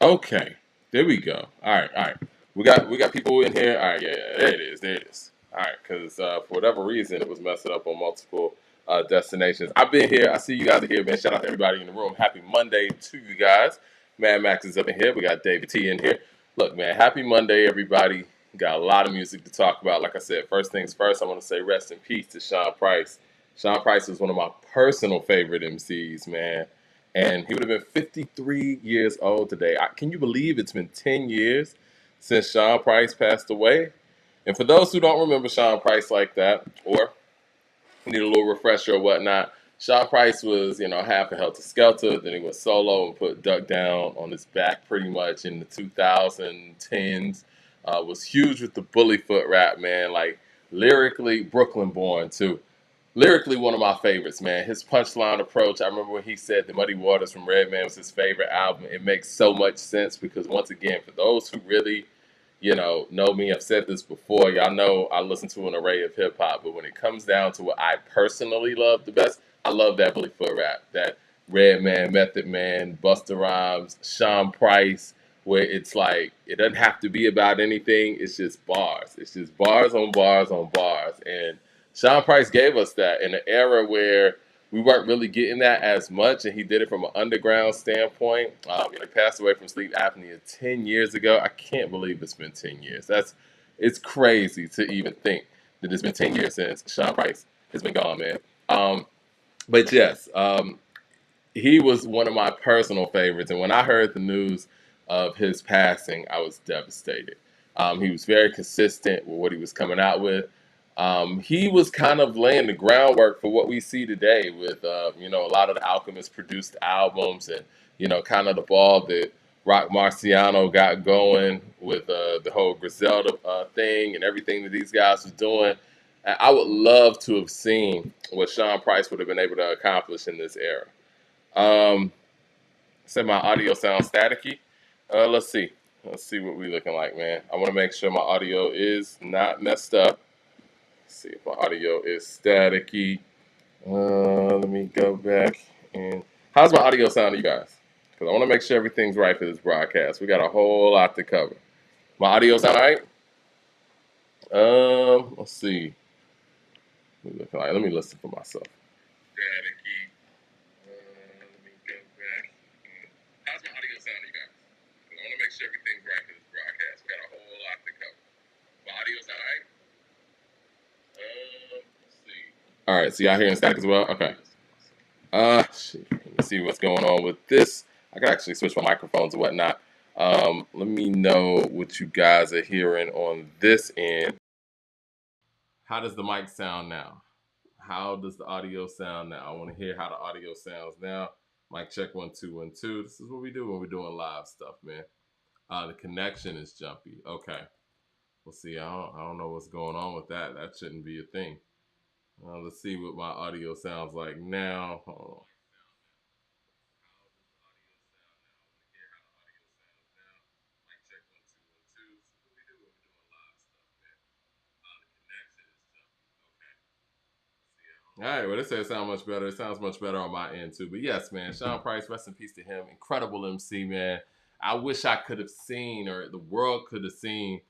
Okay, there we go. All right. We got people in here. All right, yeah, there it is, there it is. All right, because for whatever reason, it was messing up on multiple destinations. I've been here. I see you guys are here, man. Shout out to everybody in the room. Happy Monday to you guys. Mad Max is up in here. We got David T in here. Look, man, happy Monday, everybody. Got a lot of music to talk about. Like I said, first things first, I want to say rest in peace to Sean Price. Sean Price was one of my personal favorite MCs, man, and he would have been 53 years old today. Can you believe it's been 10 years since Sean Price passed away? And for those who don't remember Sean Price like that, or need a little refresher or whatnot, Sean Price was, half a Helter Skelter. Then he went solo and put Duck Down on his back pretty much in the 2010s. Was huge with the bully foot rap, man. Like lyrically, Brooklyn born too. Lyrically, one of my favorites, man. His punchline approach. I remember when he said the Muddy Waters from Redman was his favorite album. It makes so much sense because, once again, for those who really, know me, I've said this before. Y'all know I listen to an array of hip hop, but when it comes down to what I personally love the best, I love that Bully Foot rap, that Redman, Method Man, Busta Rhymes, Sean Price, where it's like it doesn't have to be about anything. It's just bars. It's just bars on bars on bars, and Sean Price gave us that in an era where we weren't really getting that as much, and he did it from an underground standpoint. He passed away from sleep apnea 10 years ago. I can't believe it's been 10 years. It's crazy to even think that it's been 10 years since Sean Price has been gone, man. But yes, he was one of my personal favorites, and when I heard the news of his passing, I was devastated. He was very consistent with what he was coming out with. He was kind of laying the groundwork for what we see today with, a lot of the Alchemist produced albums and, kind of the ball that Rock Marciano got going with the whole Griselda thing and everything that these guys were doing. I would love to have seen what Sean Price would have been able to accomplish in this era. Um, Said my audio sounds staticky. Let's see. Let's see what we looking like, man. I want to make sure my audio is not messed up. See if my audio is staticky. Let me go back and how's my audio sound to you guys? Because I want to make sure everything's right for this broadcast. We got a whole lot to cover. My audio sound all right? Let's see. Let me listen for myself. Staticky. Let me go back. How's my audio sound to you guys? 'Cause I want to make sure everything's right for this broadcast. We got a whole lot to cover. My audio sound all right? Let's see. All right, so y'all hearing static as well? Okay. Shit. Let me see what's going on with this. I can actually switch my microphones and whatnot. Let me know what you guys are hearing on this end. How does the mic sound now? How does the audio sound now? I want to hear how the audio sounds now. Mic check 1 2 1 2. This is what we do when we're doing live stuff, man. The connection is jumpy. Okay. We'll see. I don't know what's going on with that. That shouldn't be a thing. Let's see what my audio sounds like now. Hold on. All right, well, this says sound much better. It sounds much better on my end too. But yes, man, Sean Price, rest in peace to him. Incredible MC, man. I wish I could have seen, or the world could have seen,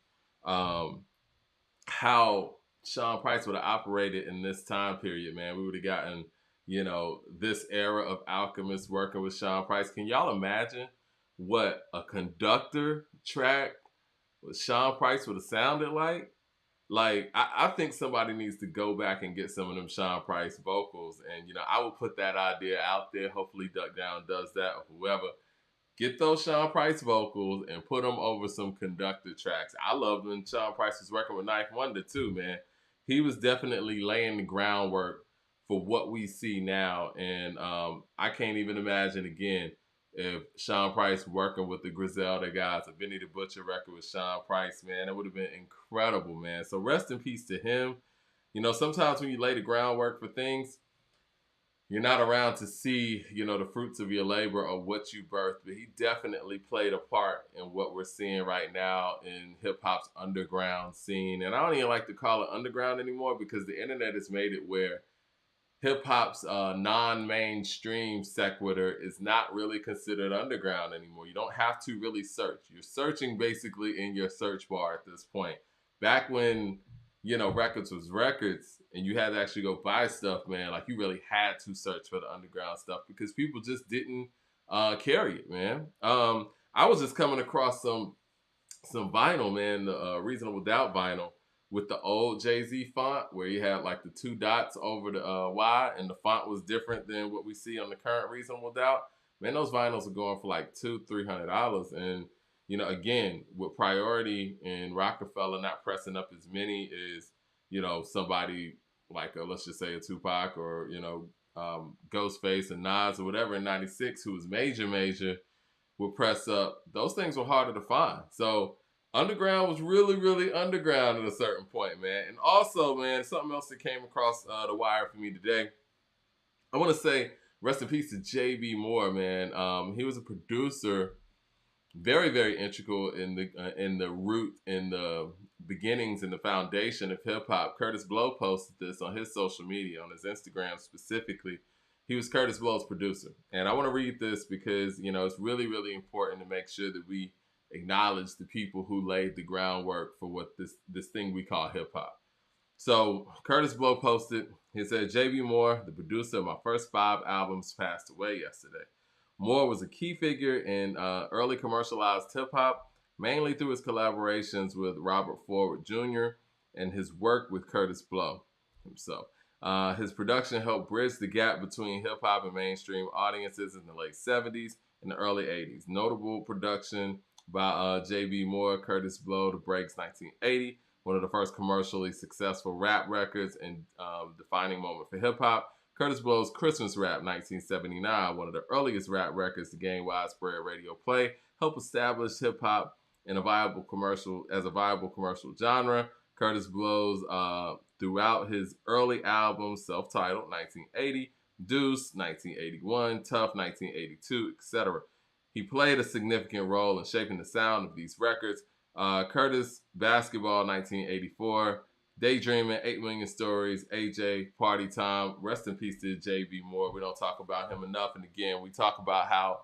um, how Sean Price would have operated in this time period, man. We would have gotten, this era of Alchemist working with Sean Price. Can y'all imagine what a conductor track with Sean Price would have sounded like? Like, I think somebody needs to go back and get some of them Sean Price vocals. And, I will put that idea out there. Hopefully Duck Down does that or whoever. Get those Sean Price vocals and put them over some conductor tracks. I loved when Sean Price was working with Ninth Wonder too, man. He was definitely laying the groundwork for what we see now. And I can't even imagine again if Sean Price working with the Griselda guys, a Benny the Butcher record with Sean Price, man. It would have been incredible, man. So rest in peace to him. Sometimes when you lay the groundwork for things, you're not around to see, the fruits of your labor or what you birthed, but he definitely played a part in what we're seeing right now in hip hop's underground scene. And I don't even like to call it underground anymore because the internet has made it where hip hop's non-mainstream sequitur is not really considered underground anymore. You don't have to really search. You're searching basically in your search bar at this point. Back when records was records, and you had to actually go buy stuff, man. Like you really had to search for the underground stuff because people just didn't carry it, man. I was just coming across some vinyl, man, the Reasonable Doubt vinyl with the old Jay Z font where you had like the two dots over the Y, and the font was different than what we see on the current Reasonable Doubt. Man, those vinyls are going for like $200-300, and again, with Priority and Rockefeller not pressing up as many as somebody like let's just say a Tupac or Ghostface and Nas or whatever in '96 who was major would press up, those things were harder to find. So underground was really, really underground at a certain point, man. And also, man, something else that came across the wire for me today. I want to say rest in peace to JB Moore, man. He was a producer, very, very integral in the root, in the beginnings, and the foundation of hip hop. Curtis Blow posted this on his social media, on his Instagram specifically. He was Curtis Blow's producer, and I want to read this because it's really, really important to make sure that we acknowledge the people who laid the groundwork for what this thing we call hip hop. So Curtis Blow posted, he said, JB Moore, the producer of my first 5 albums, passed away yesterday. Moore was a key figure in early commercialized hip hop, mainly through his collaborations with Robert Forward Jr. and his work with Curtis Blow himself. His production helped bridge the gap between hip hop and mainstream audiences in the late 70s and the early 80s. Notable production by J.B. Moore, Curtis Blow, The Breaks, 1980, one of the first commercially successful rap records and defining moment for hip hop. Curtis Blow's Christmas Rap, 1979, one of the earliest rap records to gain widespread radio play, helped establish hip hop as a viable commercial genre. Curtis Blow's throughout his early albums, self-titled, 1980, Deuce, 1981, Tough, 1982, etc. He played a significant role in shaping the sound of these records. Curtis Basketball, 1984, Daydreaming, 8 Million Stories, AJ, Party Time. Rest in peace to J.B. Moore. We don't talk about him enough. And again, we talk about how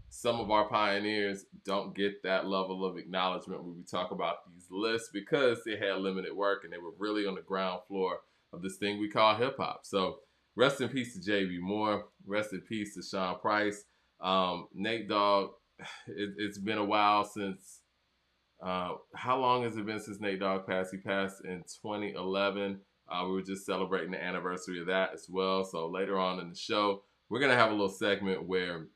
some of our pioneers don't get that level of acknowledgement when we talk about these lists because they had limited work and they were really on the ground floor of this thing we call hip hop. So rest in peace to J.B. Moore. Rest in peace to Sean Price. Nate Dogg, it's been a while since. How long has it been since Nate Dogg passed? He passed in 2011. We were just celebrating the anniversary of that as well. So later on in the show, we're going to have a little segment where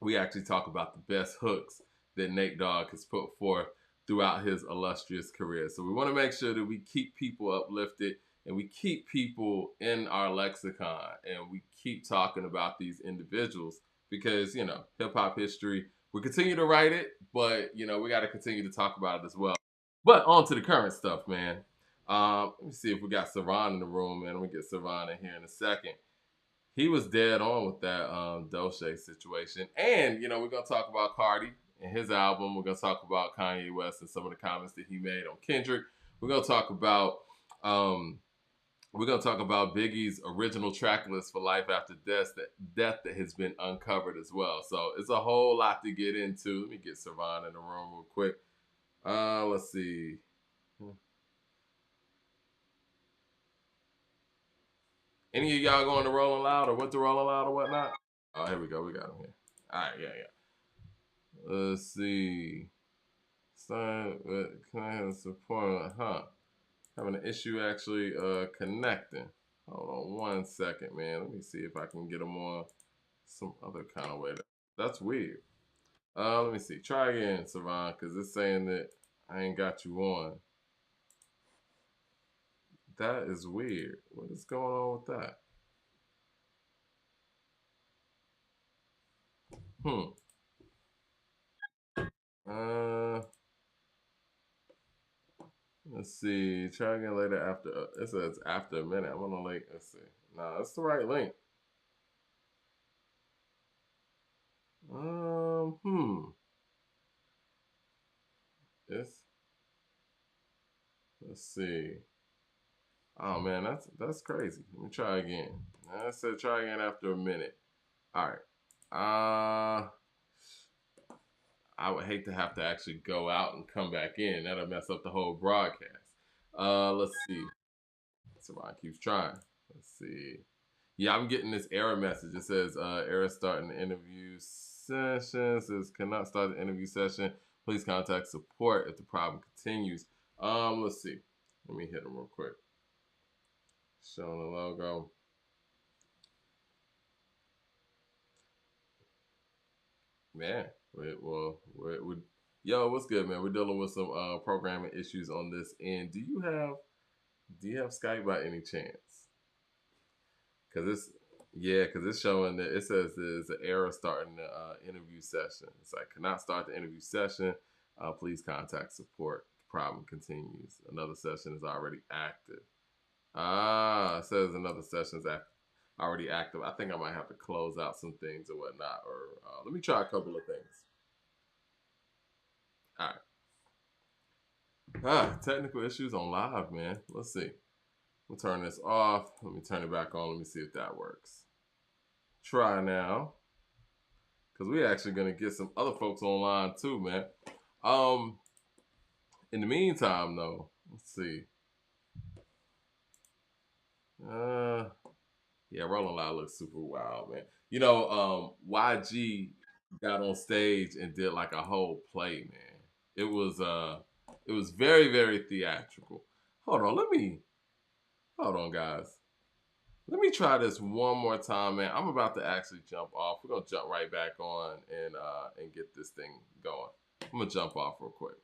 we actually talk about the best hooks that Nate Dogg has put forth throughout his illustrious career. So we want to make sure that we keep people uplifted and we keep people in our lexicon and we keep talking about these individuals because, hip hop history, we continue to write it, but, we got to continue to talk about it as well. But on to the current stuff, man. Let me see if we got Savan in the room, man. We get Savan in here in a second. He was dead on with that Dolce situation. And, we're going to talk about Carti and his album. We're going to talk about Kanye West and some of the comments that he made on Kendrick. We're going to talk about Biggie's original track list for Life After Death that has been uncovered as well. So it's a whole lot to get into. Let me get Savan in the room real quick. Let's see. Any of y'all going to Rolling Loud or went to Rolling Loud or whatnot? Oh, here we go. We got him here. All right, yeah. Let's see. Can I have support? Having an issue actually connecting. Hold on 1 second, man. Let me see if I can get them on some other kind of way. That's weird. Let me see. Try again, Savan, because it's saying that I ain't got you on. That is weird. What is going on with that? Let's see. Try again later after. It says after a minute. I'm on a link. Let's see. Nah, that's the right link. It's. Let's see. Oh man, that's crazy. Let me try again. I said try again after a minute. All right. I would hate to have to actually go out and come back in. That'll mess up the whole broadcast. Let's see. Saran keeps trying. Let's see. Yeah, I'm getting this error message. It says error starting the interview session. It says cannot start the interview session. Please contact support if the problem continues. Let's see. Let me hit them real quick. Showing the logo. Man, yo, what's good, man? We're dealing with some programming issues on this end. Do you have Skype by any chance? Because it's showing that it says there's an error starting the interview session. It's like cannot start the interview session. Please contact support. The problem continues. Another session is already active. It says another session is already active. I think I might have to close out some things or whatnot. Or let me try a couple of things. All right. Technical issues on live, man. Let's see. We'll turn this off. Let me turn it back on. Let me see if that works. Try now. Because we're actually going to get some other folks online too, man. Um, in the meantime, though, let's see. Uh, yeah, Rolling Loud looks super wild, man. YG got on stage and did like a whole play, man. It was very, very theatrical. Hold on, guys. Let me try this one more time, man. I'm about to actually jump off. We're gonna jump right back on and get this thing going. I'm gonna jump off real quick.